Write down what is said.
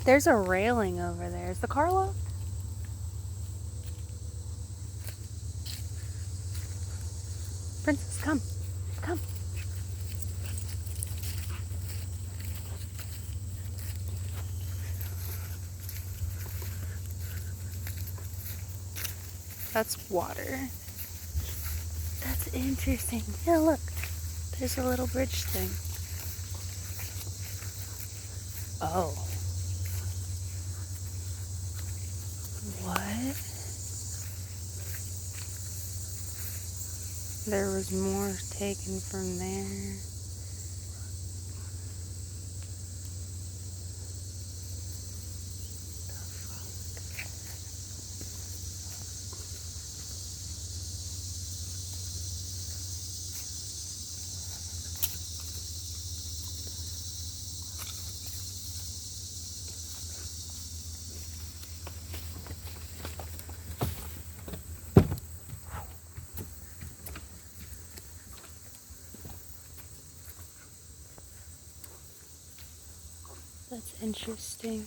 There's a railing over there. Is the car locked? Princess, come. Come. That's water. That's interesting. Yeah, look. There's a little bridge thing. Oh. What? There was more taken from there. That's interesting.